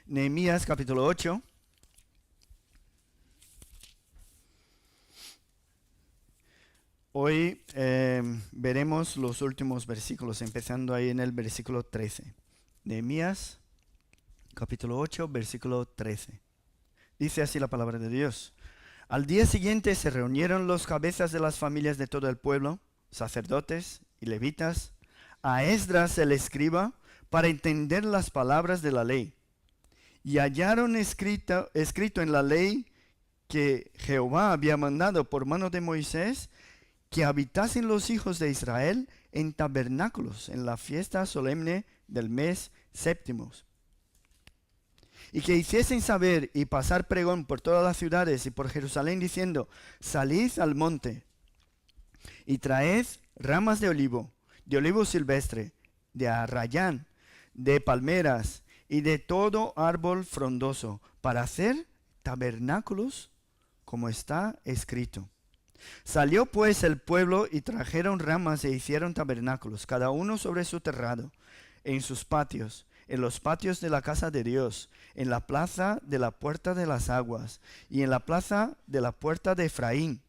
Nehemías capítulo 8. Hoy veremos los últimos versículos, empezando ahí en el versículo 13. Nehemías capítulo 8, versículo 13. Dice así la palabra de Dios. Al día siguiente se reunieron los cabezas de las familias de todo el pueblo, sacerdotes y levitas, a Esdras el escriba, para entender las palabras de la ley. Y hallaron escrito en la ley que Jehová había mandado por mano de Moisés, que habitasen los hijos de Israel en tabernáculos en la fiesta solemne del mes séptimo, y que hiciesen saber y pasar pregón por todas las ciudades y por Jerusalén, diciendo: salid al monte y traed ramas de olivo silvestre, de arrayán, de palmeras y de todo árbol frondoso, para hacer tabernáculos como está escrito. Salió pues el pueblo y trajeron ramas e hicieron tabernáculos, cada uno sobre su terrado, en sus patios, en los patios de la casa de Dios, en la plaza de la puerta de las aguas, y en la plaza de la puerta de Efraín.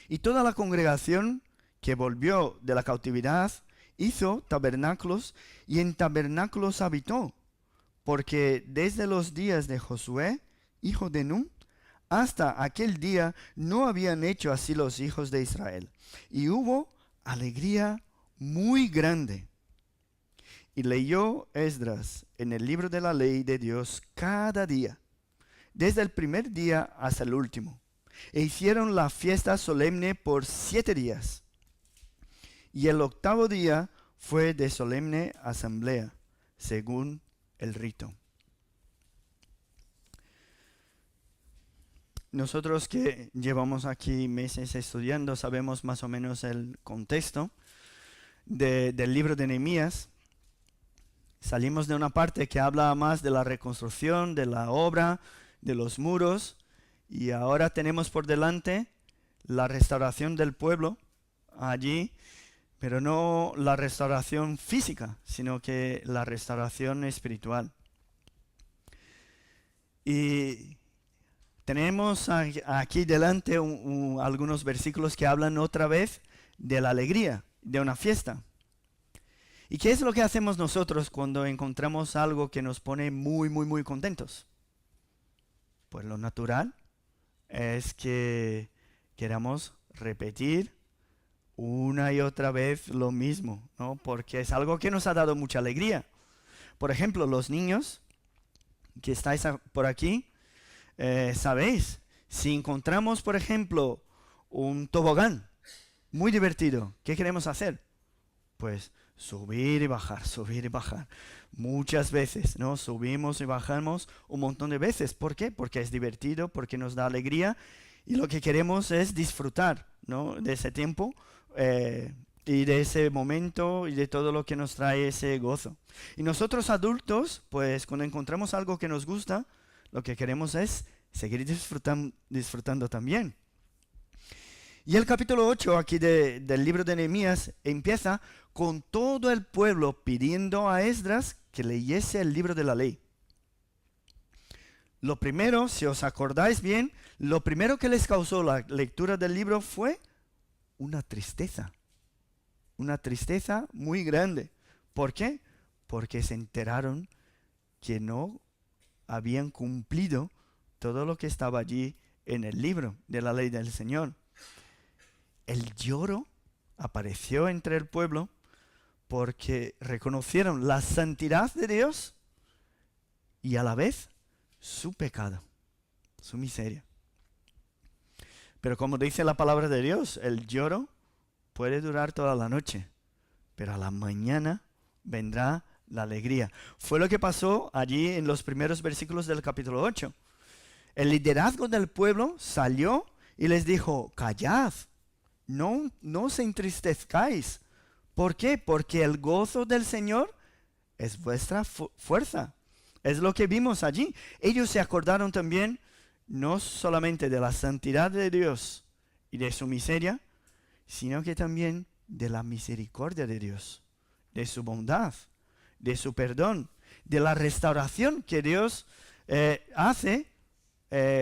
Y toda la congregación que volvió de la cautividad hizo tabernáculos, y en tabernáculos habitó, porque desde los días de Josué, hijo de Nun, hasta aquel día no habían hecho así los hijos de Israel. Y hubo alegría muy grande. Y leyó Esdras en el libro de la ley de Dios cada día, desde el primer día hasta el último. E hicieron la fiesta solemne por 7 días. Y el 8º día fue de solemne asamblea, según el rito. Nosotros que llevamos aquí meses estudiando sabemos más o menos el contexto del libro de Nehemías. Salimos de una parte que habla más de la reconstrucción, de la obra, de los muros, y ahora tenemos por delante la restauración del pueblo allí, pero no la restauración física, sino que la restauración espiritual. Y tenemos aquí delante algunos versículos que hablan otra vez de la alegría, de una fiesta. ¿Y qué es lo que hacemos nosotros cuando encontramos algo que nos pone muy, muy, muy contentos? Pues lo natural es que queramos repetir una y otra vez lo mismo, ¿no? Porque es algo que nos ha dado mucha alegría. Por ejemplo, los niños que estáis por aquí, sabéis, si encontramos, por ejemplo, un tobogán muy divertido, ¿qué queremos hacer? Pues subir y bajar, muchas veces, ¿no? Subimos y bajamos un montón de veces. ¿Por qué? Porque es divertido, porque nos da alegría, y lo que queremos es disfrutar, ¿no? De ese tiempo y de ese momento y de todo lo que nos trae ese gozo. Y nosotros adultos, pues cuando encontramos algo que nos gusta, lo que queremos es seguir disfrutando también. Y el capítulo 8 aquí del libro de Nehemías empieza con todo el pueblo pidiendo a Esdras que leyese el libro de la ley. Lo primero, si os acordáis bien, lo primero que les causó la lectura del libro fue una tristeza muy grande. ¿Por qué? Porque se enteraron que no habían cumplido todo lo que estaba allí en el libro de la ley del Señor. El lloro apareció entre el pueblo porque reconocieron la santidad de Dios y a la vez su pecado, su miseria. Pero como dice la palabra de Dios, el lloro puede durar toda la noche, pero a la mañana vendrá la alegría. Fue lo que pasó allí en los primeros versículos del capítulo 8. El liderazgo del pueblo salió y les dijo: callad, no os entristezcáis. ¿Por qué? Porque el gozo del Señor es vuestra fuerza. Es lo que vimos allí. Ellos se acordaron también no solamente de la santidad de Dios y de su miseria, sino que también de la misericordia de Dios, de su bondad, de su perdón, de la restauración que Dios hace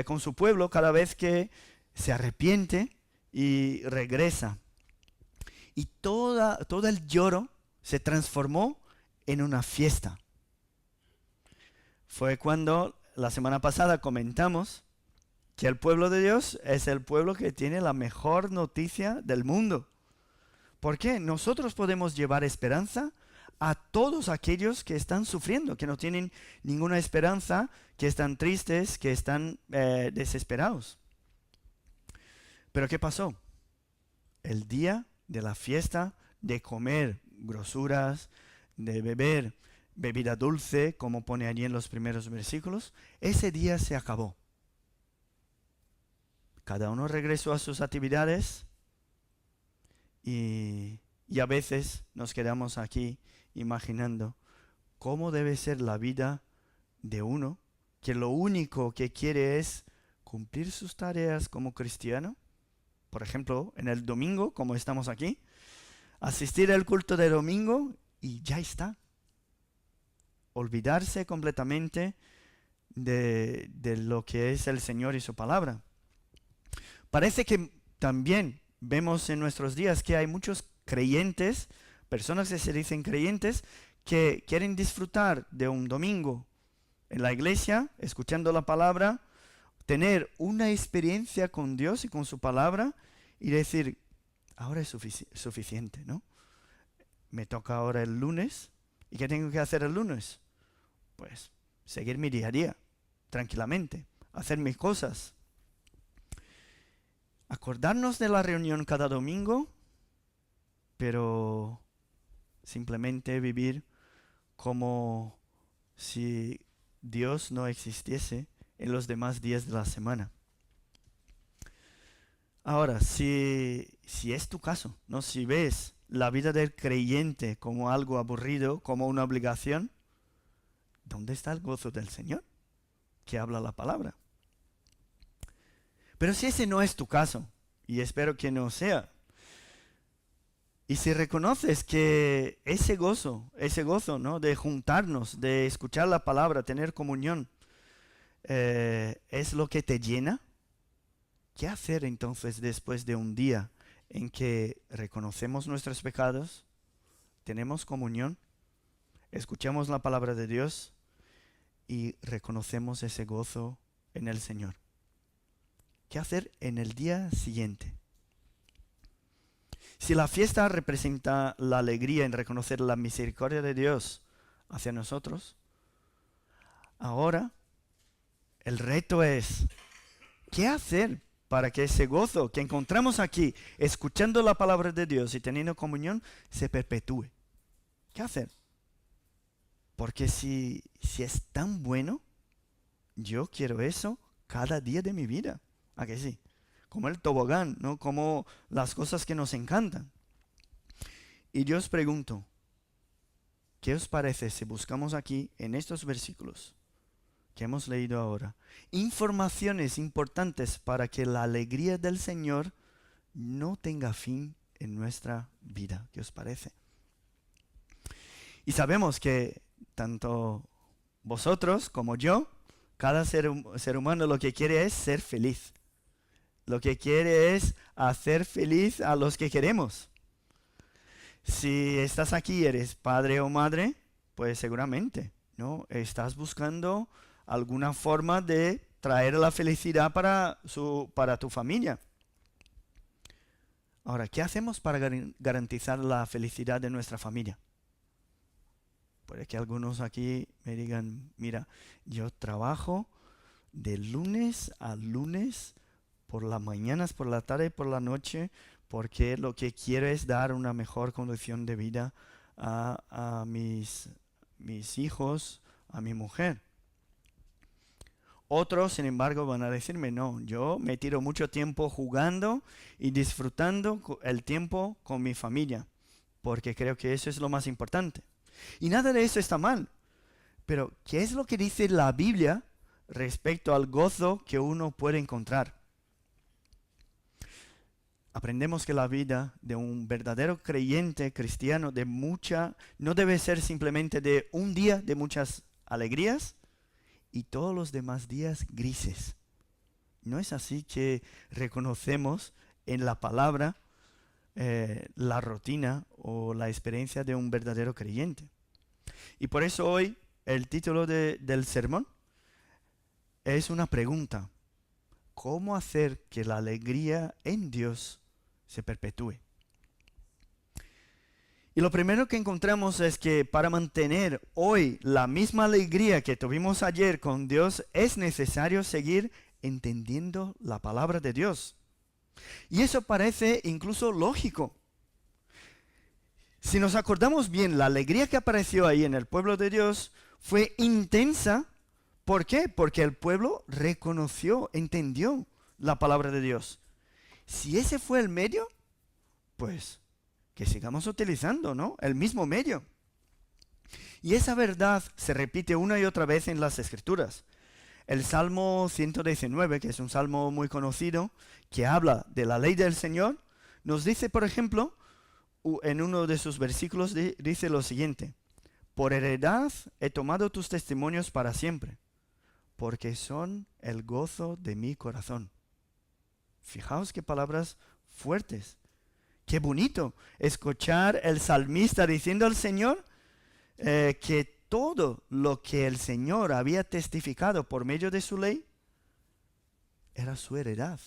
con su pueblo cada vez que se arrepiente y regresa. Y todo el lloro se transformó en una fiesta. Fue cuando la semana pasada comentamos que el pueblo de Dios es el pueblo que tiene la mejor noticia del mundo. ¿Por qué? Nosotros podemos llevar esperanza a todos aquellos que están sufriendo, que no tienen ninguna esperanza, que están tristes, que están desesperados. Pero ¿qué pasó? El día de la fiesta, de comer grosuras, de beber bebida dulce, como pone allí en los primeros versículos, ese día se acabó. Cada uno regresó a sus actividades y a veces nos quedamos aquí imaginando cómo debe ser la vida de uno que lo único que quiere es cumplir sus tareas como cristiano. Por ejemplo, en el domingo, como estamos aquí, asistir al culto de domingo y ya está. Olvidarse completamente de lo que es el Señor y su palabra. Parece que también vemos en nuestros días que hay muchos creyentes, personas que se dicen creyentes, que quieren disfrutar de un domingo en la iglesia, escuchando la palabra, tener una experiencia con Dios y con su palabra y decir, ahora es suficiente, ¿no? Me toca ahora el lunes. ¿Y qué tengo que hacer el lunes? Pues seguir mi día a día, tranquilamente, hacer mis cosas. Acordarnos de la reunión cada domingo, pero simplemente vivir como si Dios no existiese en los demás días de la semana. Ahora, si es tu caso, ¿no? Si ves la vida del creyente como algo aburrido, como una obligación, ¿dónde está el gozo del Señor que habla la palabra? Pero si ese no es tu caso, y espero que no sea, y si reconoces que ese gozo, ¿no? De juntarnos, de escuchar la palabra, tener comunión, es lo que te llena, ¿qué hacer entonces después de un día en que reconocemos nuestros pecados, tenemos comunión, escuchamos la palabra de Dios y reconocemos ese gozo en el Señor? ¿Qué hacer en el día siguiente? Si la fiesta representa la alegría en reconocer la misericordia de Dios hacia nosotros, ahora el reto es, ¿qué hacer para que ese gozo que encontramos aquí, escuchando la palabra de Dios y teniendo comunión, se perpetúe? ¿Qué hacer? Porque si es tan bueno, yo quiero eso cada día de mi vida. ¿A que sí? Como el tobogán, ¿no? Como las cosas que nos encantan. Y yo os pregunto, ¿qué os parece si buscamos aquí en estos versículos que hemos leído ahora informaciones importantes para que la alegría del Señor no tenga fin en nuestra vida? ¿Qué os parece? Y sabemos que tanto vosotros como yo, cada ser humano lo que quiere es ser feliz. Lo que quiere es hacer feliz a los que queremos. Si estás aquí, eres padre o madre, pues seguramente, ¿no? Estás buscando alguna forma de traer la felicidad para tu familia. Ahora, ¿qué hacemos para garantizar la felicidad de nuestra familia? Puede que algunos aquí me digan, mira, yo trabajo de lunes a lunes, por las mañanas, por la tarde y por la noche, porque lo que quiero es dar una mejor condición de vida a mis hijos, a mi mujer. Otros, sin embargo, van a decirme, no, yo me tiro mucho tiempo jugando y disfrutando el tiempo con mi familia, porque creo que eso es lo más importante. Y nada de eso está mal. Pero, ¿qué es lo que dice la Biblia respecto al gozo que uno puede encontrar? aprendemos que la vida de un verdadero creyente cristiano no debe ser simplemente de un día de muchas alegrías y todos los demás días grises. No es así que reconocemos en la palabra la rutina o la experiencia de un verdadero creyente. Y por eso hoy el título del sermón es una pregunta. ¿Cómo hacer que la alegría en Dios se perpetúe? Y lo primero que encontramos es que para mantener hoy la misma alegría que tuvimos ayer con Dios, es necesario seguir entendiendo la palabra de Dios. Y eso parece incluso lógico. Si nos acordamos bien, la alegría que apareció ahí en el pueblo de Dios fue intensa. ¿Por qué? Porque el pueblo reconoció, entendió la palabra de Dios. Si ese fue el medio, pues que sigamos utilizando, ¿no? El mismo medio. Y esa verdad se repite una y otra vez en las Escrituras. El Salmo 119, que es un salmo muy conocido, que habla de la ley del Señor, nos dice, por ejemplo, en uno de sus versículos dice lo siguiente: por heredad he tomado tus testimonios para siempre, porque son el gozo de mi corazón. Fijaos qué palabras fuertes. Qué bonito escuchar el salmista diciendo al Señor que todo lo que el Señor había testificado por medio de su ley era su heredad.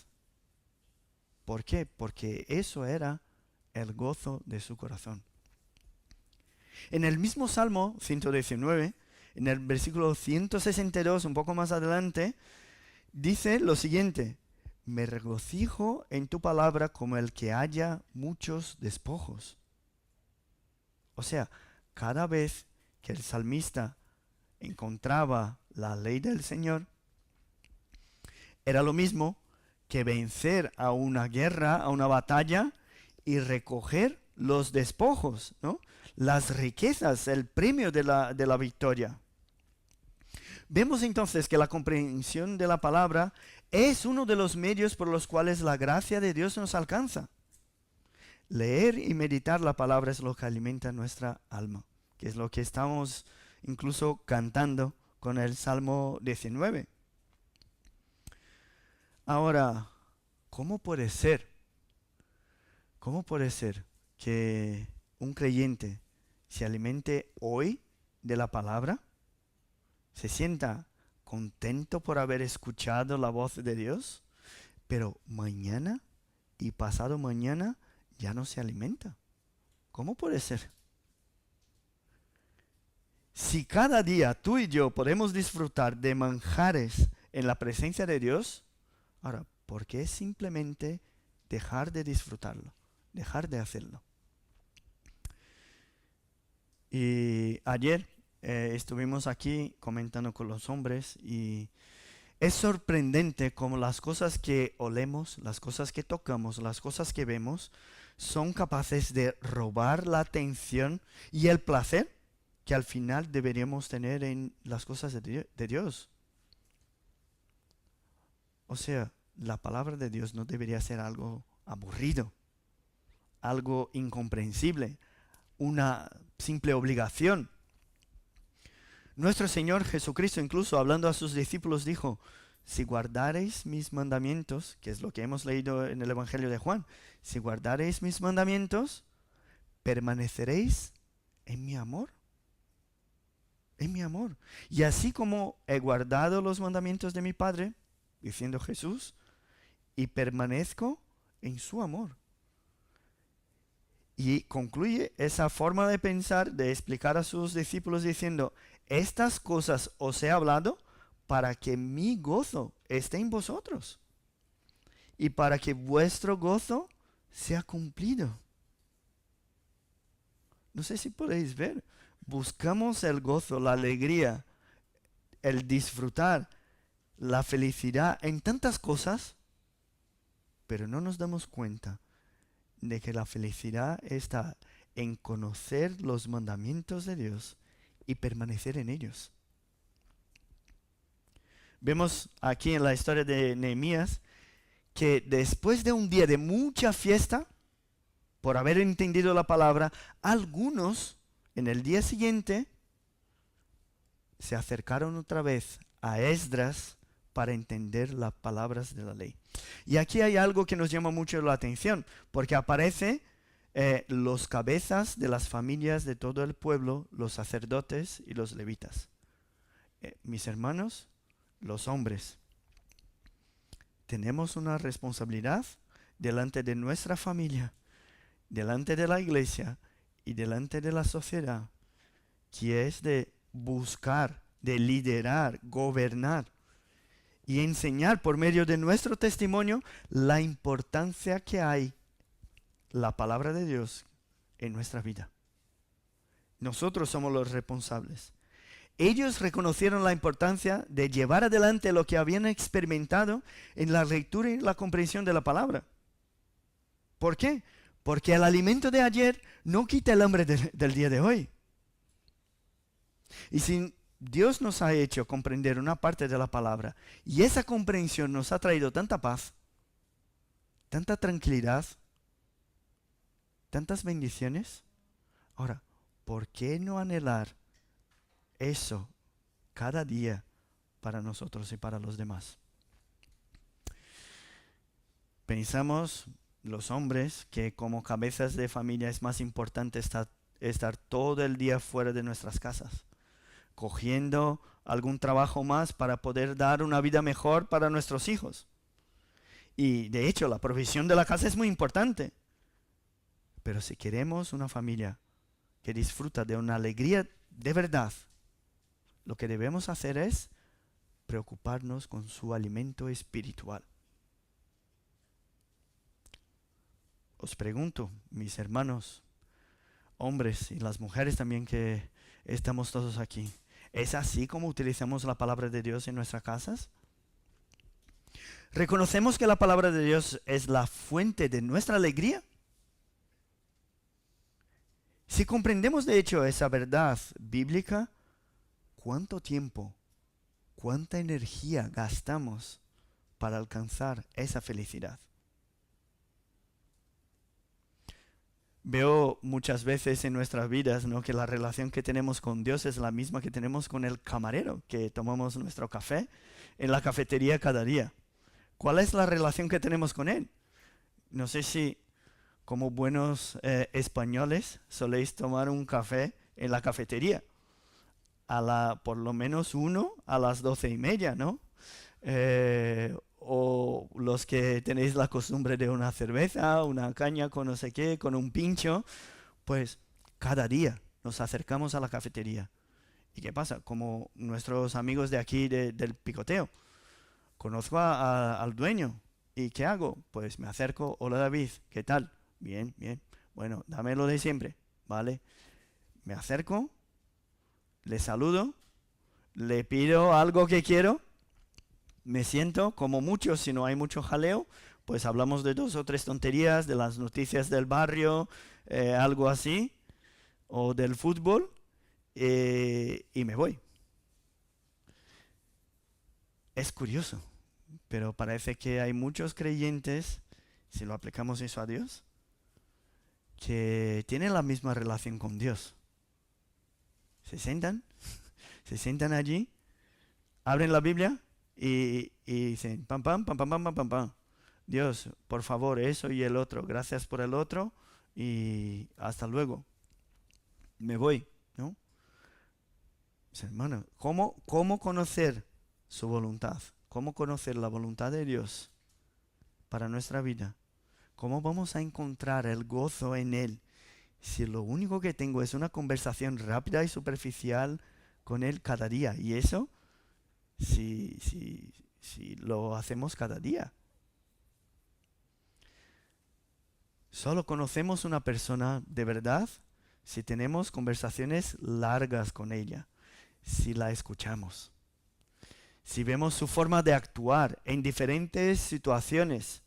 ¿Por qué? Porque eso era el gozo de su corazón. En el mismo Salmo 119, en el versículo 162, un poco más adelante, dice lo siguiente: me regocijo en tu palabra como el que haya muchos despojos. O sea, cada vez que el salmista encontraba la ley del Señor, era lo mismo que vencer a una guerra, a una batalla, y recoger los despojos, ¿no? Las riquezas, el premio de la victoria. Vemos entonces que la comprensión de la palabra es uno de los medios por los cuales la gracia de Dios nos alcanza. Leer y meditar la palabra es lo que alimenta nuestra alma, que es lo que estamos incluso cantando con el Salmo 19. Ahora, ¿cómo puede ser que un creyente se alimente hoy de la palabra? ¿Se sienta contento por haber escuchado la voz de Dios, pero mañana y pasado mañana ya no se alimenta? ¿Cómo puede ser? Si cada día tú y yo podemos disfrutar de manjares en la presencia de Dios, ahora, ¿por qué simplemente dejar de disfrutarlo? Dejar de hacerlo. Y ayer estuvimos aquí comentando con los hombres y es sorprendente cómo las cosas que olemos, las cosas que tocamos, las cosas que vemos, son capaces de robar la atención y el placer que al final deberíamos tener en las cosas de Dios. O sea, la palabra de Dios no debería ser algo aburrido, algo incomprensible, una simple obligación. Nuestro Señor Jesucristo, incluso hablando a sus discípulos, dijo: si guardareis mis mandamientos, que es lo que hemos leído en el Evangelio de Juan, si guardareis mis mandamientos, permaneceréis en mi amor. En mi amor. Y así como he guardado los mandamientos de mi Padre, diciendo Jesús, y permanezco en su amor. Y concluye esa forma de pensar, de explicar a sus discípulos diciendo: estas cosas os he hablado para que mi gozo esté en vosotros y para que vuestro gozo sea cumplido. No sé si podéis ver, buscamos el gozo, la alegría, el disfrutar, la felicidad en tantas cosas, pero no nos damos cuenta de que la felicidad está en conocer los mandamientos de Dios y permanecer en ellos. Vemos aquí en la historia de Nehemías que después de un día de mucha fiesta, por haber entendido la palabra, algunos en el día siguiente se acercaron otra vez a Esdras para entender las palabras de la ley. Y aquí hay algo que nos llama mucho la atención, porque aparece los cabezas de las familias de todo el pueblo, los sacerdotes y los levitas. Mis hermanos, los hombres, tenemos una responsabilidad delante de nuestra familia, delante de la iglesia y delante de la sociedad, que es de buscar, de liderar, gobernar y enseñar por medio de nuestro testimonio la importancia que hay la palabra de Dios en nuestra vida. Nosotros somos los responsables. Ellos reconocieron la importancia de llevar adelante lo que habían experimentado en la lectura y la comprensión de la palabra. ¿Por qué? Porque el alimento de ayer no quita el hambre del día de hoy. Y si Dios nos ha hecho comprender una parte de la palabra y esa comprensión nos ha traído tanta paz, tanta tranquilidad, tantas bendiciones, ahora, ¿por qué no anhelar eso cada día para nosotros y para los demás? Pensamos los hombres que como cabezas de familia es más importante estar todo el día fuera de nuestras casas, cogiendo algún trabajo más para poder dar una vida mejor para nuestros hijos. Y de hecho la provisión de la casa es muy importante. Pero si queremos una familia que disfruta de una alegría de verdad, lo que debemos hacer es preocuparnos con su alimento espiritual. Os pregunto, mis hermanos, hombres y las mujeres también que estamos todos aquí, ¿es así como utilizamos la palabra de Dios en nuestras casas? ¿Reconocemos que la palabra de Dios es la fuente de nuestra alegría? Si comprendemos de hecho esa verdad bíblica, ¿cuánto tiempo, cuánta energía gastamos para alcanzar esa felicidad? Veo muchas veces en nuestras vidas, ¿no?, que la relación que tenemos con Dios es la misma que tenemos con el camarero, que tomamos nuestro café en la cafetería cada día. ¿Cuál es la relación que tenemos con Él? No sé si como buenos españoles soléis tomar un café en la cafetería. Por lo menos uno a las 12:30, ¿no? O los que tenéis la costumbre de una cerveza, una caña con no sé qué, con un pincho, pues cada día nos acercamos a la cafetería. ¿Y qué pasa? Como nuestros amigos de aquí del picoteo, conozco al dueño. ¿Y qué hago? Pues me acerco, hola David, ¿qué tal? Bien, bien. Bueno, dame lo de siempre, ¿vale? Me acerco, le saludo, le pido algo que quiero, me siento, como mucho, si no hay mucho jaleo, pues hablamos de 2 o 3 tonterías, de las noticias del barrio, algo así, o del fútbol, y me voy. Es curioso, pero parece que hay muchos creyentes, si lo aplicamos eso a Dios, que tienen la misma relación con Dios. Se sientan allí, abren la Biblia y dicen, pam, pam, pam, pam, pam, pam, pam, pam. Dios, por favor, eso y el otro, gracias por el otro y hasta luego. Me voy, ¿no? Hermano, ¿cómo conocer su voluntad? ¿Cómo conocer la voluntad de Dios para nuestra vida? ¿Cómo vamos a encontrar el gozo en Él si lo único que tengo es una conversación rápida y superficial con Él cada día? Y eso, si lo hacemos cada día. Solo conocemos una persona de verdad si tenemos conversaciones largas con ella, si la escuchamos, si vemos su forma de actuar en diferentes situaciones.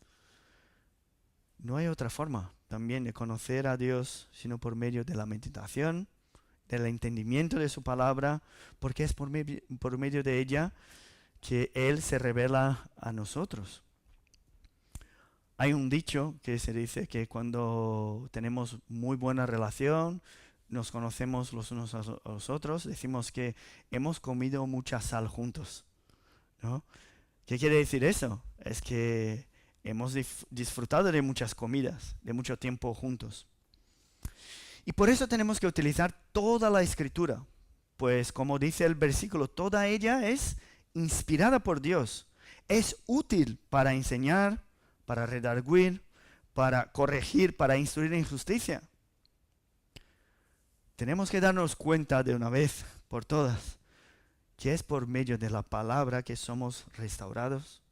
No hay otra forma también de conocer a Dios sino por medio de la meditación, del entendimiento de su palabra, porque es por medio de ella que Él se revela a nosotros. Hay un dicho que se dice que cuando tenemos muy buena relación, nos conocemos los unos a los otros, decimos que hemos comido mucha sal juntos, ¿no? ¿Qué quiere decir eso? Es que hemos disfrutado de muchas comidas, de mucho tiempo juntos. Y por eso tenemos que utilizar toda la escritura, pues como dice el versículo, toda ella es inspirada por Dios. Es útil para enseñar, para redarguir, para corregir, para instruir en justicia. Tenemos que darnos cuenta de una vez por todas que es por medio de la palabra que somos restaurados,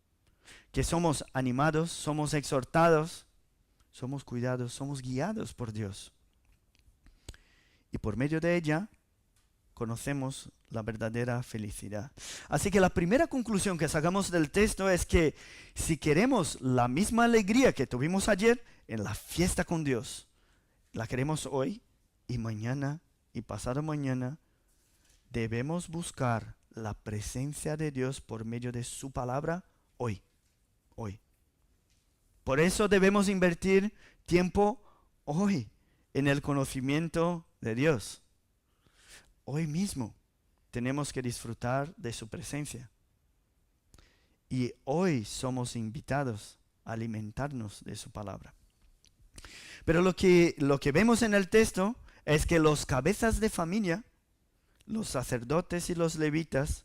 que somos animados, somos exhortados, somos cuidados, somos guiados por Dios. Y por medio de ella conocemos la verdadera felicidad. Así que la primera conclusión que sacamos del texto es que si queremos la misma alegría que tuvimos ayer en la fiesta con Dios, la queremos hoy y mañana y pasado mañana, debemos buscar la presencia de Dios por medio de su palabra hoy. Por eso debemos invertir tiempo hoy en el conocimiento de Dios. Hoy mismo tenemos que disfrutar de su presencia. Y hoy somos invitados a alimentarnos de su palabra. Pero lo que vemos en el texto es que los cabezas de familia, los sacerdotes y los levitas,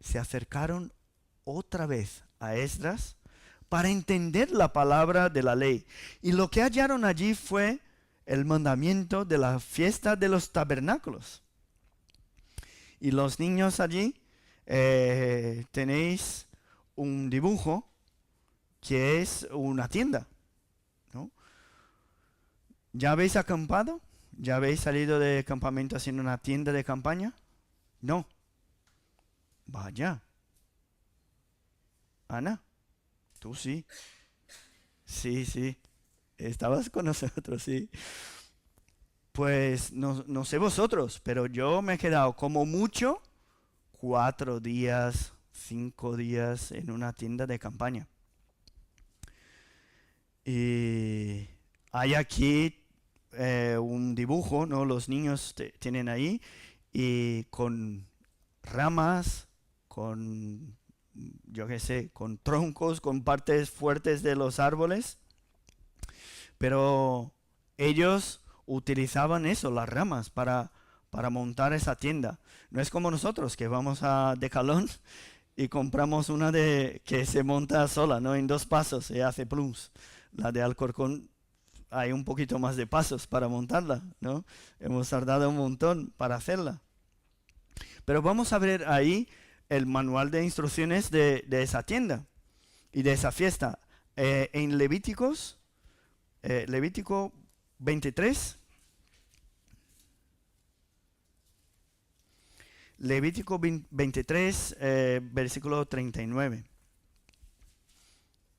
se acercaron otra vez a Esdras para entender la palabra de la ley. Y lo que hallaron allí fue el mandamiento de la fiesta de los tabernáculos. Y los niños allí tenéis un dibujo que es una tienda, ¿no? ¿Ya habéis acampado? ¿Ya habéis salido de campamento haciendo una tienda de campaña? No. Vaya. Ana, tú sí. Sí. Estabas con nosotros, sí. Pues no sé vosotros, pero yo me he quedado como mucho 4 días, 5 días en una tienda de campaña. Y hay aquí un dibujo, ¿no? Los niños tienen ahí, y con ramas, con, yo qué sé, con troncos, con partes fuertes de los árboles. Pero ellos utilizaban eso, las ramas, para montar esa tienda. No es como nosotros, que vamos a Decathlon y compramos una que se monta sola, ¿no? En 2 pasos, se hace plums. La de Alcorcón hay un poquito más de pasos para montarla, ¿no? Hemos tardado un montón para hacerla. Pero vamos a ver ahí el manual de instrucciones de esa tienda y de esa fiesta. En Levítico 23. Levítico 23, versículo 39.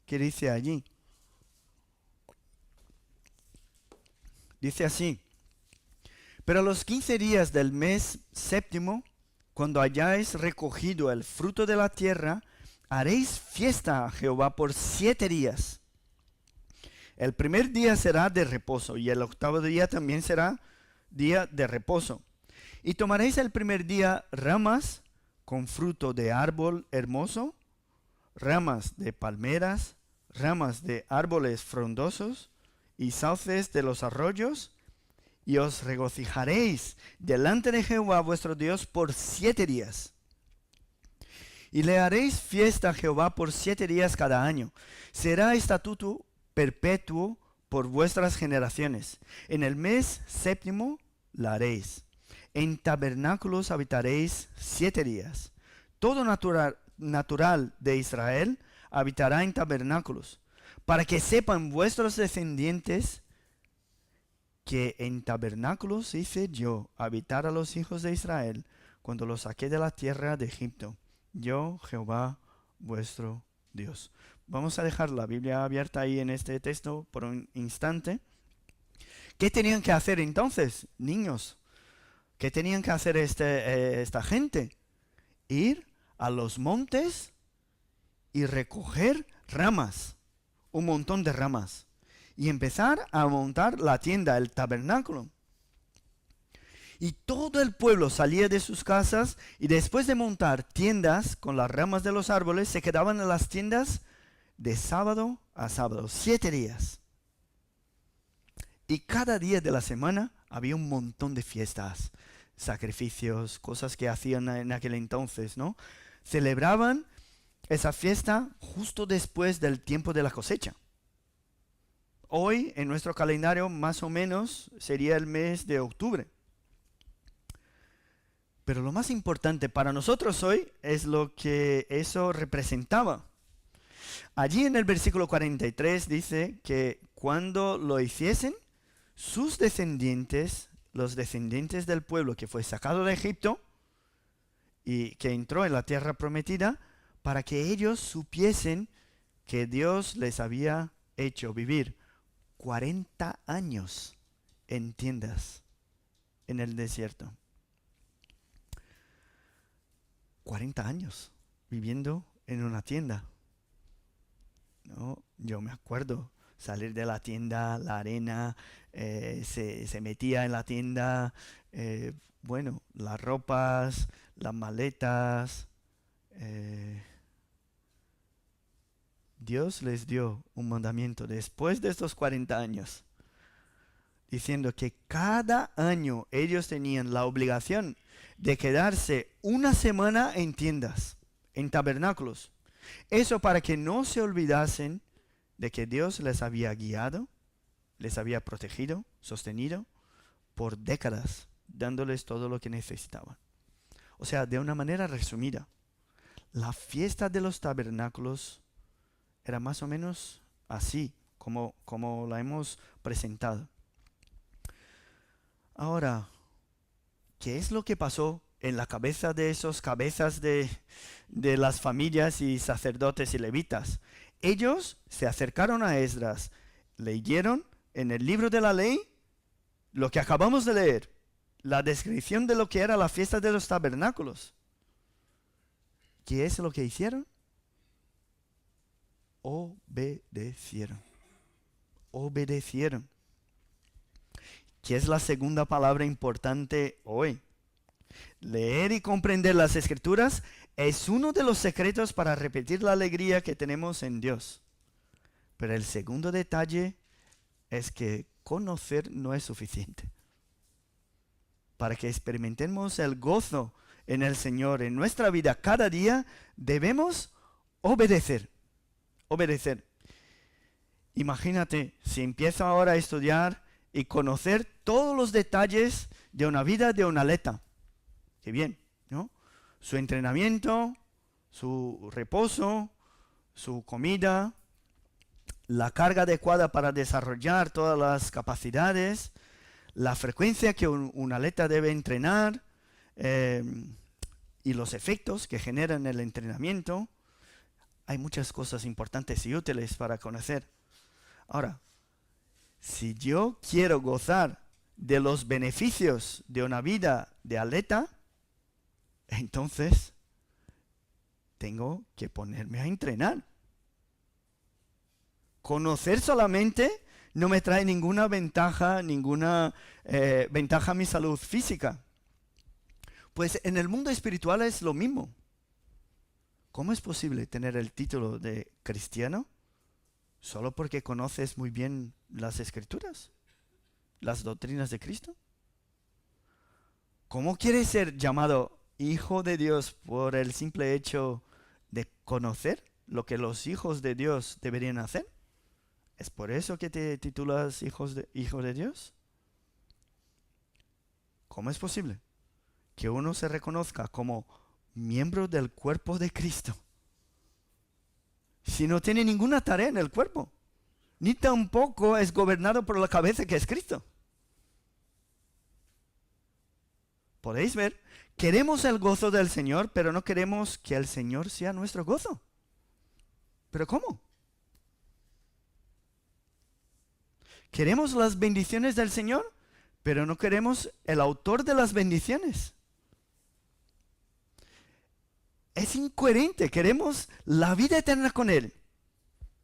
¿Qué dice allí? Dice así: pero a los 15 días del mes séptimo, cuando hayáis recogido el fruto de la tierra, haréis fiesta a Jehová por 7 días. El primer día será de reposo y el 8º día también será día de reposo. Y tomaréis el primer día ramas con fruto de árbol hermoso, ramas de palmeras, ramas de árboles frondosos y sauces de los arroyos, y os regocijaréis delante de Jehová vuestro Dios por 7 días. Y le haréis fiesta a Jehová por 7 días cada año. Será estatuto perpetuo por vuestras generaciones. En el mes séptimo la haréis. En tabernáculos habitaréis 7 días. Todo natural de Israel habitará en tabernáculos, para que sepan vuestros descendientes que en tabernáculos hice yo habitar a los hijos de Israel cuando los saqué de la tierra de Egipto. Yo, Jehová, vuestro Dios. Vamos a dejar la Biblia abierta ahí en este texto por un instante. ¿Qué tenían que hacer entonces, niños? ¿Qué tenían que hacer esta gente? Ir a los montes y recoger ramas. un montón de ramas y empezar a montar la tienda, el tabernáculo. Y todo el pueblo salía de sus casas y después de montar tiendas con las ramas de los árboles, se quedaban en las tiendas de sábado a sábado, 7 días. Y cada día de la semana había un montón de fiestas, sacrificios, cosas que hacían en aquel entonces, ¿no? Celebraban esa fiesta justo después del tiempo de la cosecha. Hoy, en nuestro calendario, más o menos, sería el mes de octubre. Pero lo más importante para nosotros hoy es lo que eso representaba. Allí en el versículo 43 dice que cuando lo hiciesen, sus descendientes, los descendientes del pueblo que fue sacado de Egipto y que entró en la tierra prometida, para que ellos supiesen que Dios les había hecho vivir 40 años en tiendas en el desierto. 40 años viviendo en una tienda. ¿No? Yo me acuerdo salir de la tienda, la arena, se metía en la tienda, bueno, las ropas, las maletas. Dios les dio un mandamiento después de estos 40 años, diciendo que cada año ellos tenían la obligación de quedarse una semana en tiendas, en tabernáculos. Eso para que no se olvidasen de que Dios les había guiado, les había protegido, sostenido por décadas, dándoles todo lo que necesitaban. O sea, de una manera resumida, la fiesta de los tabernáculos era más o menos así, como la hemos presentado. Ahora, ¿qué es lo que pasó en la cabeza de esos cabezas de las familias y sacerdotes y levitas? Ellos se acercaron a Esdras, leyeron en el libro de la ley lo que acabamos de leer, la descripción de lo que era la fiesta de los tabernáculos. ¿Qué es lo que hicieron? Obedecieron. Obedecieron. ¿Qué es la segunda palabra importante hoy? Leer y comprender las Escrituras es uno de los secretos para repetir la alegría que tenemos en Dios. Pero el segundo detalle es que conocer no es suficiente. Para que experimentemos el gozo en el Señor en nuestra vida cada día, debemos obedecer. Obedecer. Imagínate si empiezo ahora a estudiar y conocer todos los detalles de una vida de un atleta. Qué bien, ¿no? Su entrenamiento, su reposo, su comida, la carga adecuada para desarrollar todas las capacidades, la frecuencia que un atleta debe entrenar y los efectos que generan el entrenamiento. Hay muchas cosas importantes y útiles para conocer. Ahora, si yo quiero gozar de los beneficios de una vida de atleta, entonces tengo que ponerme a entrenar. Conocer solamente no me trae ninguna ventaja, ventaja a mi salud física. Pues en el mundo espiritual es lo mismo. ¿Cómo es posible tener el título de cristiano solo porque conoces muy bien las Escrituras, las doctrinas de Cristo? ¿Cómo quieres ser llamado hijo de Dios por el simple hecho de conocer lo que los hijos de Dios deberían hacer? ¿Es por eso que te titulas hijo de Dios? ¿Cómo es posible que uno se reconozca como miembro del cuerpo de Cristo si no tiene ninguna tarea en el cuerpo, ni tampoco es gobernado por la cabeza que es Cristo? Podéis ver, queremos el gozo del Señor, pero no queremos que el Señor sea nuestro gozo. ¿Pero cómo? Queremos las bendiciones del Señor, pero no queremos el autor de las bendiciones. Es incoherente, queremos la vida eterna con Él,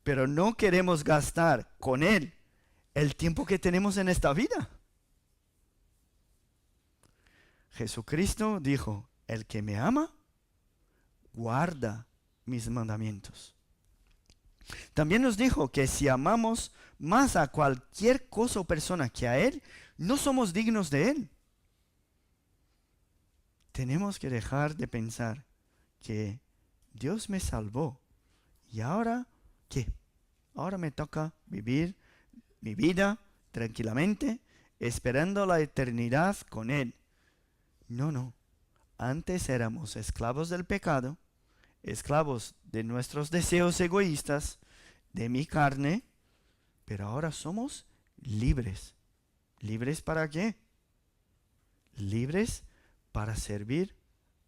pero no queremos gastar con Él el tiempo que tenemos en esta vida. Jesucristo dijo, el que me ama, guarda mis mandamientos. También nos dijo que si amamos más a cualquier cosa o persona que a Él, no somos dignos de Él. Tenemos que dejar de pensar que Dios me salvó y ahora, ¿qué? Ahora me toca vivir mi vida tranquilamente, esperando la eternidad con Él. No. Antes éramos esclavos del pecado, esclavos de nuestros deseos egoístas, de mi carne, pero ahora somos libres. ¿Libres para qué? Libres para servir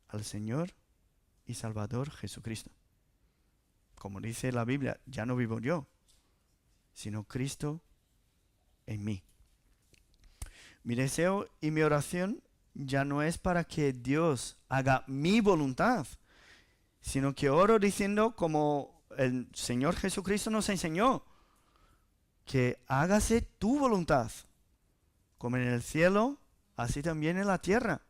al Señor y Salvador Jesucristo. Como dice la Biblia, ya no vivo yo, sino Cristo en mí. Mi deseo y mi oración ya no es para que Dios haga mi voluntad, sino que oro diciendo como el Señor Jesucristo nos enseñó, que hágase tu voluntad, como en el cielo, así también en la tierra.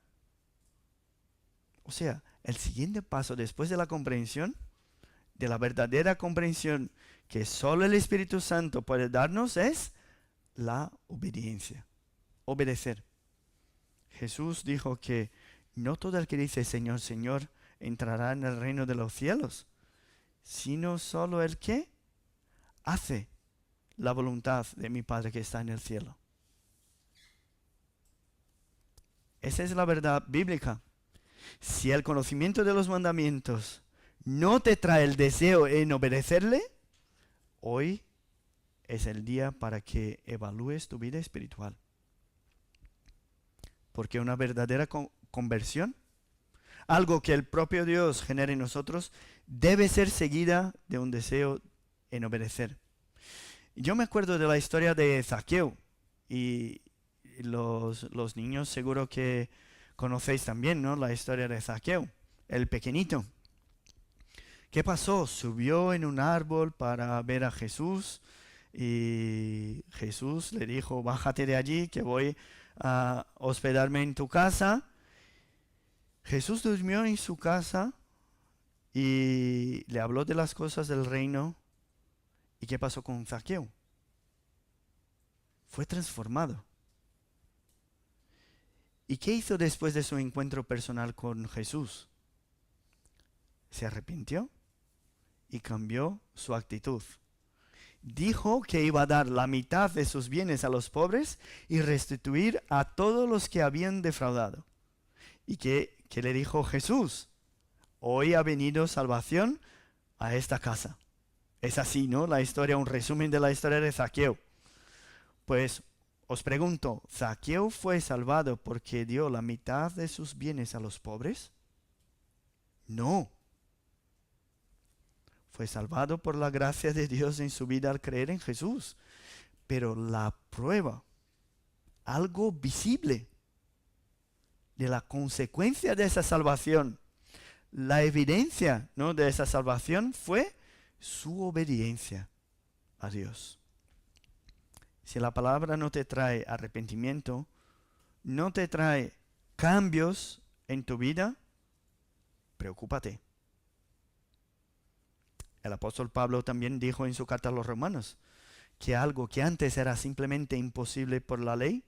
O sea, el siguiente paso después de la comprensión, de la verdadera comprensión que solo el Espíritu Santo puede darnos, es la obediencia. Obedecer. Jesús dijo que no todo el que dice Señor, Señor, entrará en el reino de los cielos, sino solo el que hace la voluntad de mi Padre que está en el cielo. Esa es la verdad bíblica. Si el conocimiento de los mandamientos no te trae el deseo en obedecerle, hoy es el día para que evalúes tu vida espiritual. Porque una verdadera conversión, algo que el propio Dios genera en nosotros, debe ser seguida de un deseo en obedecer. Yo me acuerdo de la historia de Zaqueo, y los niños seguro que conocéis también, ¿no? La historia de Zaqueo, el pequeñito. ¿Qué pasó? Subió en un árbol para ver a Jesús y Jesús le dijo, bájate de allí que voy a hospedarme en tu casa. Jesús durmió en su casa y le habló de las cosas del reino. ¿Y qué pasó con Zaqueo? Fue transformado. ¿Y qué hizo después de su encuentro personal con Jesús? Se arrepintió y cambió su actitud. Dijo que iba a dar la mitad de sus bienes a los pobres y restituir a todos los que habían defraudado. ¿Y qué le dijo Jesús? Hoy ha venido salvación a esta casa. Es así, ¿no? La historia, un resumen de la historia de Zaqueo. Pues os pregunto, ¿Zaqueo fue salvado porque dio la mitad de sus bienes a los pobres? No. Fue salvado por la gracia de Dios en su vida al creer en Jesús. Pero la prueba, algo visible de la consecuencia de esa salvación, la evidencia, ¿no?, de esa salvación fue su obediencia a Dios. Si la palabra no te trae arrepentimiento, no te trae cambios en tu vida, preocúpate. El apóstol Pablo también dijo en su carta a los Romanos que algo que antes era simplemente imposible por la ley,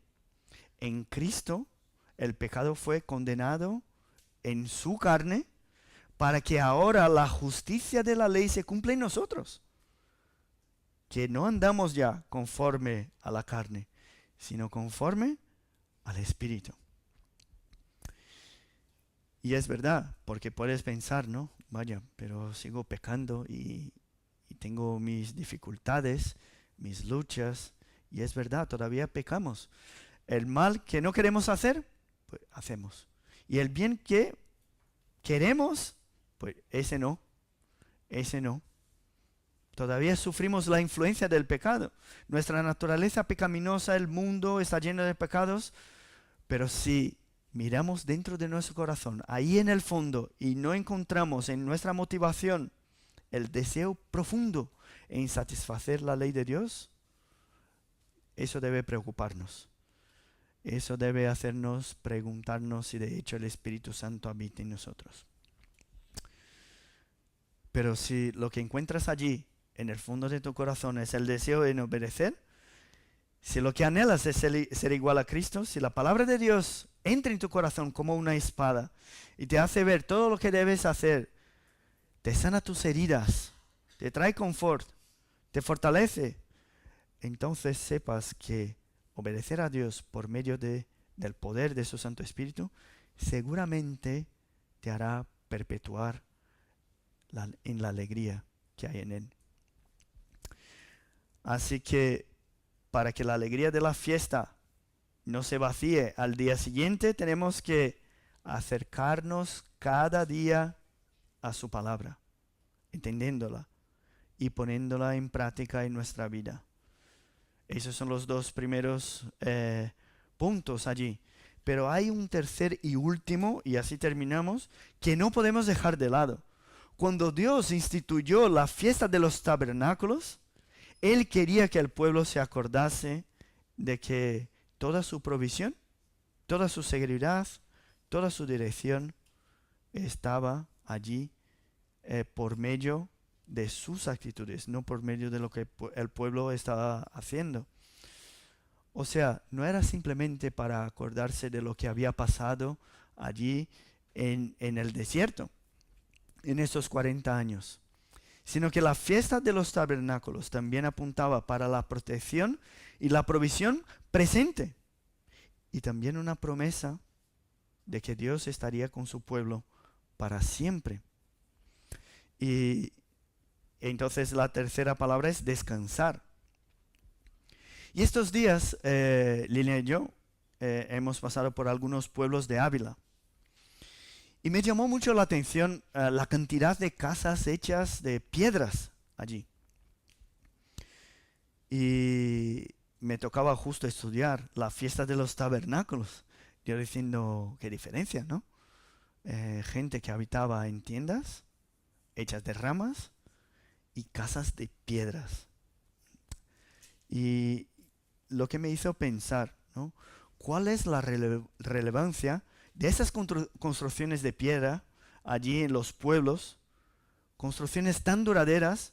en Cristo el pecado fue condenado en su carne para que ahora la justicia de la ley se cumpla en nosotros. Que no andamos ya conforme a la carne, sino conforme al Espíritu. Y es verdad, porque puedes pensar, ¿no? Vaya, pero sigo pecando y tengo mis dificultades, mis luchas, y es verdad, todavía pecamos. El mal que no queremos hacer, pues hacemos. Y el bien que queremos, pues ese no. Todavía sufrimos la influencia del pecado. Nuestra naturaleza pecaminosa, el mundo está lleno de pecados, pero si miramos dentro de nuestro corazón, ahí en el fondo, y no encontramos en nuestra motivación el deseo profundo, en satisfacer la ley de Dios, eso debe preocuparnos. Eso debe hacernos preguntarnos si de hecho el Espíritu Santo habita en nosotros. Pero si lo que encuentras allí, en el fondo de tu corazón, es el deseo de obedecer, si lo que anhelas es ser igual a Cristo, si la palabra de Dios entra en tu corazón como una espada y te hace ver todo lo que debes hacer, te sana tus heridas, te trae confort, te fortalece, entonces sepas que obedecer a Dios por medio del poder de su Santo Espíritu seguramente te hará perpetuar en la alegría que hay en Él. Así que para que la alegría de la fiesta no se vacíe al día siguiente, tenemos que acercarnos cada día a su palabra, entendiéndola y poniéndola en práctica en nuestra vida. Esos son los dos primeros puntos allí. Pero hay un tercer y último, y así terminamos, que no podemos dejar de lado. Cuando Dios instituyó la fiesta de los tabernáculos, Él quería que el pueblo se acordase de que toda su provisión, toda su seguridad, toda su dirección estaba allí por medio de sus actitudes, no por medio de lo que el pueblo estaba haciendo. O sea, no era simplemente para acordarse de lo que había pasado allí en el desierto, en esos 40 años, sino que la fiesta de los tabernáculos también apuntaba para la protección y la provisión presente, y también una promesa de que Dios estaría con su pueblo para siempre. Y entonces la tercera palabra es descansar. Y estos días, Lilian y yo hemos pasado por algunos pueblos de Ávila. Y me llamó mucho la atención la cantidad de casas hechas de piedras allí. Y me tocaba justo estudiar la fiesta de los tabernáculos. Yo diciendo, qué diferencia, ¿no? Gente que habitaba en tiendas hechas de ramas y casas de piedras. Y lo que me hizo pensar, ¿no? ¿Cuál es la relevancia de esas construcciones de piedra allí en los pueblos, construcciones tan duraderas?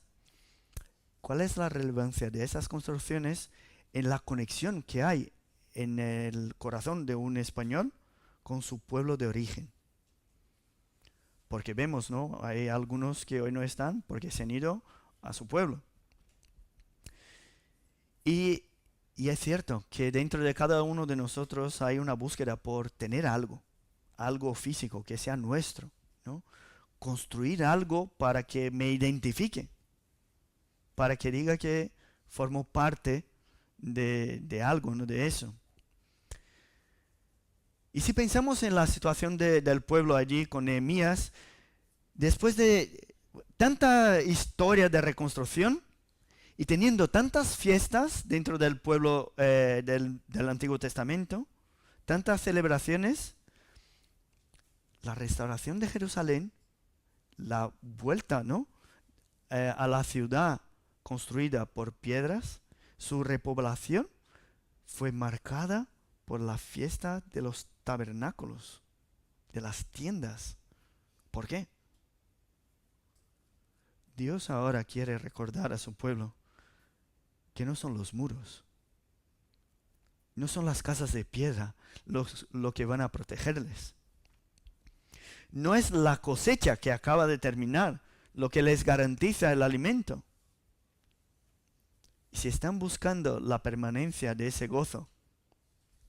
¿Cuál es la relevancia de esas construcciones en la conexión que hay en el corazón de un español con su pueblo de origen? Porque vemos, ¿no? Hay algunos que hoy no están porque se han ido a su pueblo. Y es cierto que dentro de cada uno de nosotros hay una búsqueda por tener algo físico que sea nuestro, ¿no? Construir algo para que me identifique, para que diga que formo parte de algo, ¿no? De eso. Y si pensamos en la situación del pueblo allí con Nehemías, después de tanta historia de reconstrucción y teniendo tantas fiestas dentro del pueblo del Antiguo Testamento, tantas celebraciones, la restauración de Jerusalén, la vuelta, ¿no? A la ciudad construida por piedras, su repoblación fue marcada por la fiesta de los tabernáculos, de las tiendas. ¿Por qué? Dios ahora quiere recordar a su pueblo que no son los muros, no son las casas de piedra lo que van a protegerles. No es la cosecha que acaba de terminar lo que les garantiza el alimento. Si están buscando la permanencia de ese gozo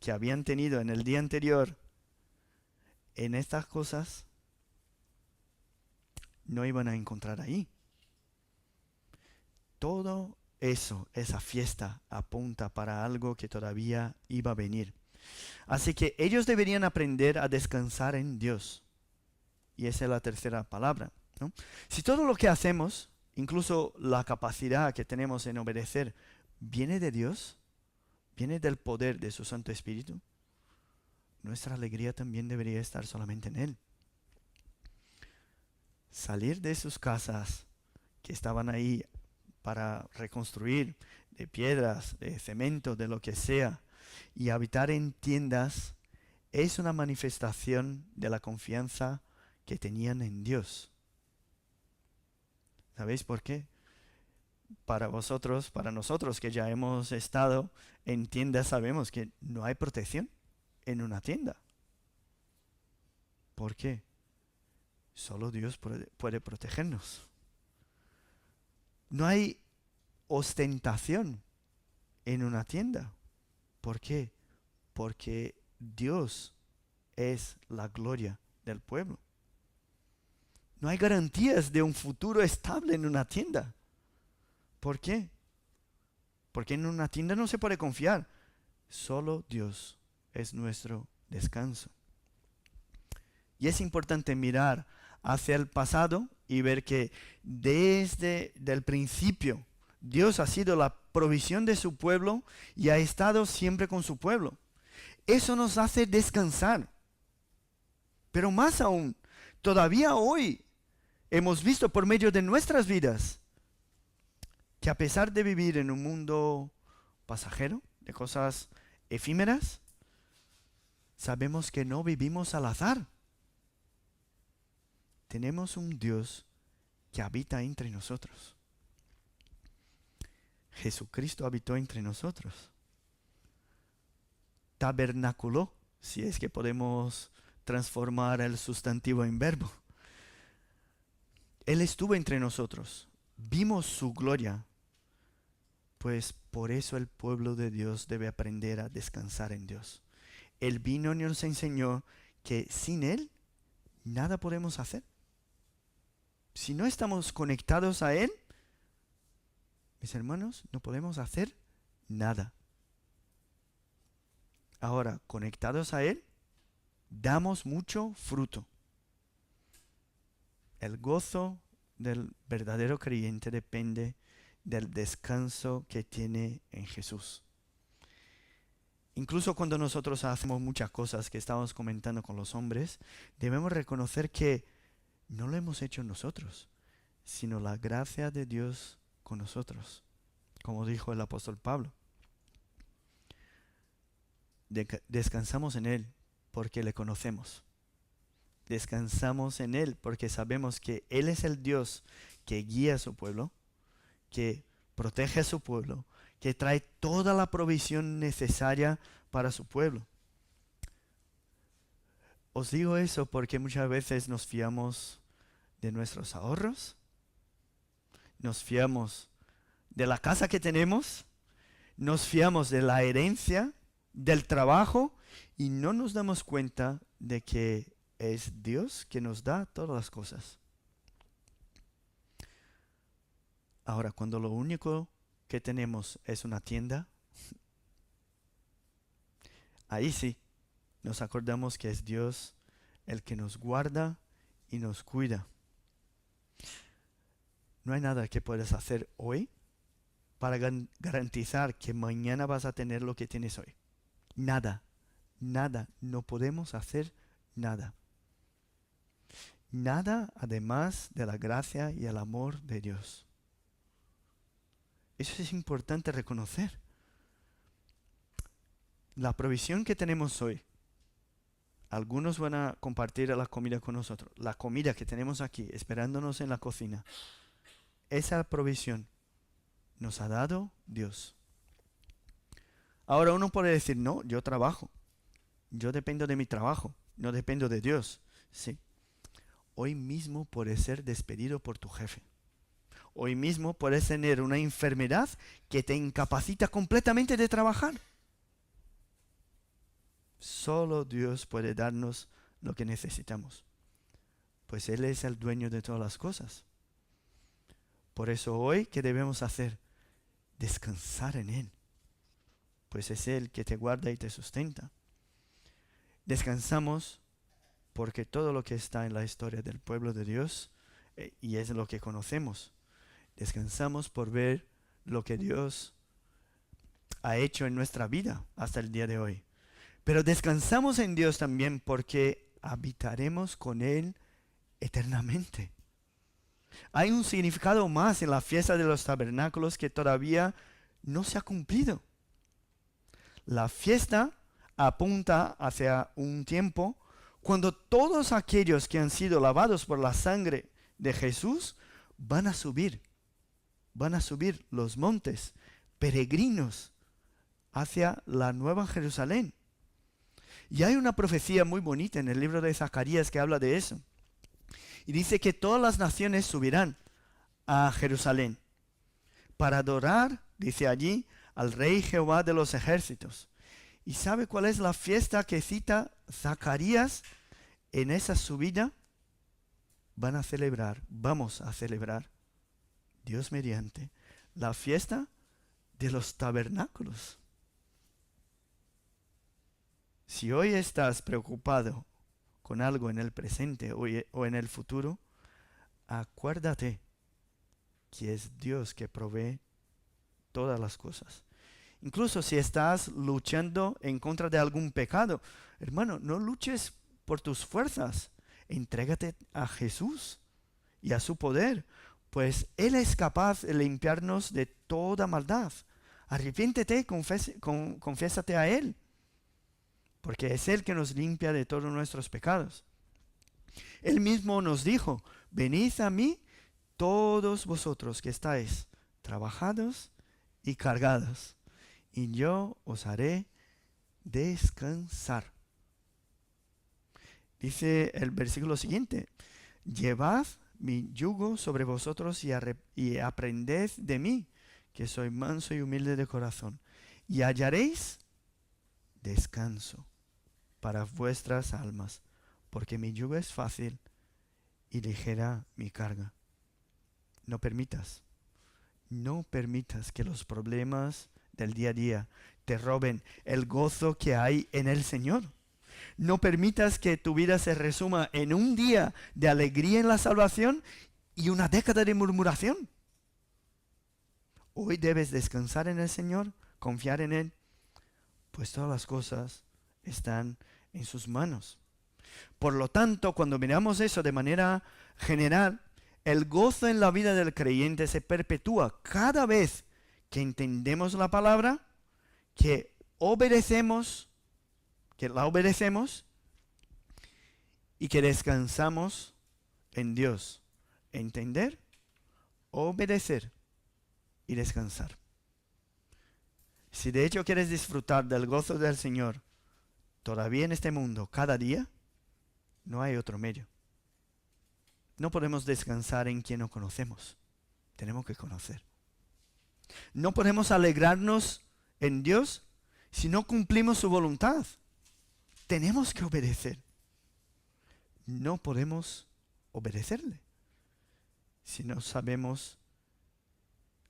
que habían tenido en el día anterior, en estas cosas no iban a encontrar ahí. Todo eso, esa fiesta, apunta para algo que todavía iba a venir. Así que ellos deberían aprender a descansar en Dios. Y esa es la tercera palabra, ¿no? Si todo lo que hacemos, incluso la capacidad que tenemos en obedecer, viene de Dios, viene del poder de su Santo Espíritu, nuestra alegría también debería estar solamente en Él. Salir de sus casas que estaban ahí para reconstruir, de piedras, de cemento, de lo que sea. Y habitar en tiendas es una manifestación de la confianza que tenían en Dios. ¿Sabéis por qué? Para vosotros, para nosotros que ya hemos estado en tiendas, sabemos que no hay protección en una tienda. ¿Por qué? Solo Dios puede protegernos. No hay ostentación en una tienda. ¿Por qué? Porque Dios es la gloria del pueblo. No hay garantías de un futuro estable en una tienda. ¿Por qué? Porque en una tienda no se puede confiar. Solo Dios es nuestro descanso. Y es importante mirar hacia el pasado y ver que desde el principio Dios ha sido la provisión de su pueblo y ha estado siempre con su pueblo. Eso nos hace descansar. Pero más aún, todavía hoy hemos visto por medio de nuestras vidas que a pesar de vivir en un mundo pasajero, de cosas efímeras, sabemos que no vivimos al azar. Tenemos un Dios que habita entre nosotros. Jesucristo habitó entre nosotros. Tabernaculó, si es que podemos transformar el sustantivo en verbo. Él estuvo entre nosotros. Vimos su gloria. Pues por eso el pueblo de Dios debe aprender a descansar en Dios. Él vino y nos enseñó que sin Él nada podemos hacer. Si no estamos conectados a Él, mis hermanos, no podemos hacer nada. Ahora, conectados a Él, damos mucho fruto. El gozo del verdadero creyente depende del descanso que tiene en Jesús. Incluso cuando nosotros hacemos muchas cosas que estábamos comentando con los hombres, debemos reconocer que no lo hemos hecho nosotros, sino la gracia de Dios con nosotros, como dijo el apóstol Pablo. Descansamos en Él porque le conocemos. Descansamos en Él porque sabemos que Él es el Dios que guía a su pueblo, que protege a su pueblo, que trae toda la provisión necesaria para su pueblo. Os digo eso porque muchas veces nos fiamos de nuestros ahorros, nos fiamos de la casa que tenemos, nos fiamos de la herencia, del trabajo, y no nos damos cuenta de que es Dios que nos da todas las cosas. Ahora, cuando lo único que tenemos es una tienda, ahí sí nos acordamos que es Dios el que nos guarda y nos cuida. No hay nada que puedas hacer hoy para garantizar que mañana vas a tener lo que tienes hoy. Nada, nada, no podemos hacer nada. Nada además de la gracia y el amor de Dios. Eso es importante reconocer. La provisión que tenemos hoy, algunos van a compartir la comida con nosotros. La comida que tenemos aquí, esperándonos en la cocina, esa provisión nos ha dado Dios. Ahora uno puede decir, no, yo trabajo. Yo dependo de mi trabajo, no dependo de Dios. Sí. Hoy mismo puedes ser despedido por tu jefe. Hoy mismo puedes tener una enfermedad que te incapacita completamente de trabajar. Solo Dios puede darnos lo que necesitamos, pues Él es el dueño de todas las cosas. Por eso hoy, ¿qué debemos hacer? Descansar en Él, pues es Él que te guarda y te sustenta. Descansamos porque todo lo que está en la historia del pueblo de Dios, y es lo que conocemos, descansamos por ver lo que Dios ha hecho en nuestra vida hasta el día de hoy. Pero descansamos en Dios también porque habitaremos con Él eternamente. Hay un significado más en la fiesta de los tabernáculos que todavía no se ha cumplido. La fiesta apunta hacia un tiempo cuando todos aquellos que han sido lavados por la sangre de Jesús van a subir los montes, peregrinos, hacia la Nueva Jerusalén. Y hay una profecía muy bonita en el libro de Zacarías que habla de eso. Y dice que todas las naciones subirán a Jerusalén para adorar, dice allí, al Rey Jehová de los ejércitos. ¿Y sabe cuál es la fiesta que cita Zacarías en esa subida? Vamos a celebrar, Dios mediante, la fiesta de los tabernáculos. Si hoy estás preocupado con algo en el presente o en el futuro, acuérdate que es Dios que provee todas las cosas. Incluso si estás luchando en contra de algún pecado, hermano, no luches por tus fuerzas. Entrégate a Jesús y a su poder, pues Él es capaz de limpiarnos de toda maldad. Arrepiéntete, confiésate a Él, porque es Él que nos limpia de todos nuestros pecados. Él mismo nos dijo, venid a mí todos vosotros que estáis trabajados y cargados, y yo os haré descansar. Dice el versículo siguiente, llevad mi yugo sobre vosotros y aprended de mí, que soy manso y humilde de corazón, y hallaréis descanso para vuestras almas, porque mi yugo es fácil y ligera mi carga. No permitas que los problemas del día a día te roben el gozo que hay en el Señor. No permitas que tu vida se resuma en un día de alegría en la salvación y una década de murmuración. Hoy debes descansar en el Señor, confiar en Él, pues todas las cosas están en sus manos. Por lo tanto, cuando miramos eso de manera general, el gozo en la vida del creyente se perpetúa cada vez que entendemos la palabra, que la obedecemos y que descansamos en Dios. Entender, obedecer y descansar. Si de hecho quieres disfrutar del gozo del Señor todavía en este mundo, cada día, no hay otro medio. No podemos descansar en quien no conocemos. Tenemos que conocer. No podemos alegrarnos en Dios si no cumplimos su voluntad. Tenemos que obedecer. No podemos obedecerle si no sabemos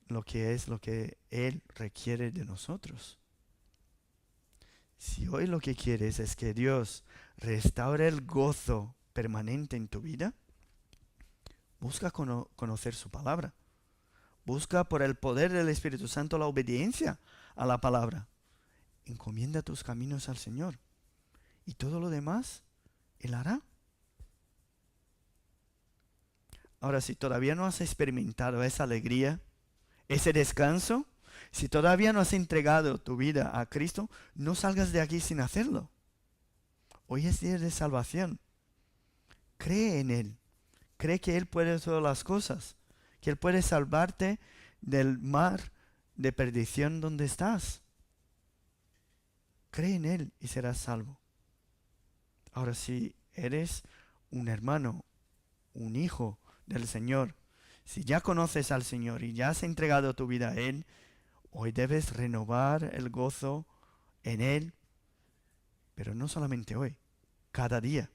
lo que Él requiere de nosotros. Si hoy lo que quieres es que Dios restaure el gozo permanente en tu vida, busca conocer su palabra. Busca por el poder del Espíritu Santo la obediencia a la palabra. Encomienda tus caminos al Señor. Y todo lo demás, Él hará. Ahora, si todavía no has experimentado esa alegría, ese descanso, si todavía no has entregado tu vida a Cristo, no salgas de aquí sin hacerlo. Hoy es día de salvación. Cree en Él. Cree que Él puede todas las cosas. Que Él puede salvarte del mar de perdición donde estás. Cree en Él y serás salvo. Ahora, si eres un hermano, un hijo del Señor, si ya conoces al Señor y ya has entregado tu vida a Él, hoy debes renovar el gozo en Él, pero no solamente hoy, cada día.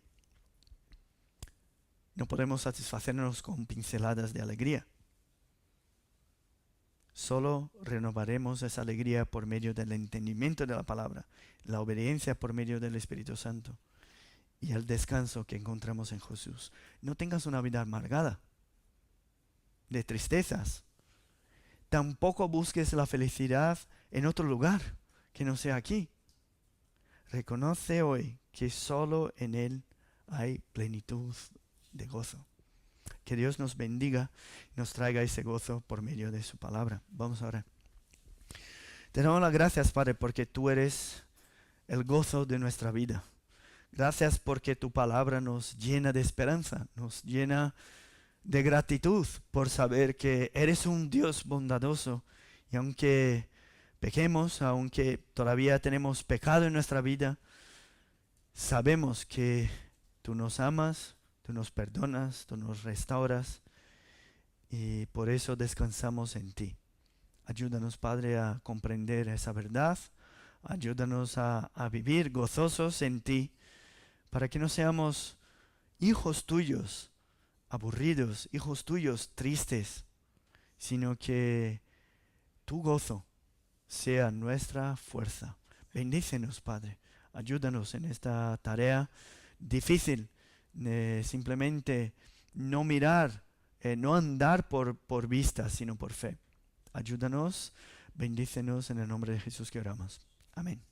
No podemos satisfacernos con pinceladas de alegría. Solo renovaremos esa alegría por medio del entendimiento de la palabra, la obediencia por medio del Espíritu Santo y el descanso que encontramos en Jesús. No tengas una vida amargada, de tristezas. Tampoco busques la felicidad en otro lugar que no sea aquí. Reconoce hoy que solo en Él hay plenitud de gozo. Que Dios nos bendiga y nos traiga ese gozo por medio de su palabra. Vamos a orar. Te damos las gracias, Padre, porque tú eres el gozo de nuestra vida. Gracias porque tu palabra nos llena de esperanza, nos llena de gratitud por saber que eres un Dios bondadoso y aunque pequemos, aunque todavía tenemos pecado en nuestra vida, sabemos que tú nos amas, tú nos perdonas, tú nos restauras y por eso descansamos en ti. Ayúdanos, Padre, a comprender esa verdad. Ayúdanos a vivir gozosos en ti para que no seamos hijos tuyos aburridos, hijos tuyos tristes, sino que tu gozo sea nuestra fuerza. Bendícenos, Padre. Ayúdanos en esta tarea difícil de simplemente no mirar, no andar por vista, sino por fe. Ayúdanos, bendícenos en el nombre de Jesús que oramos. Amén.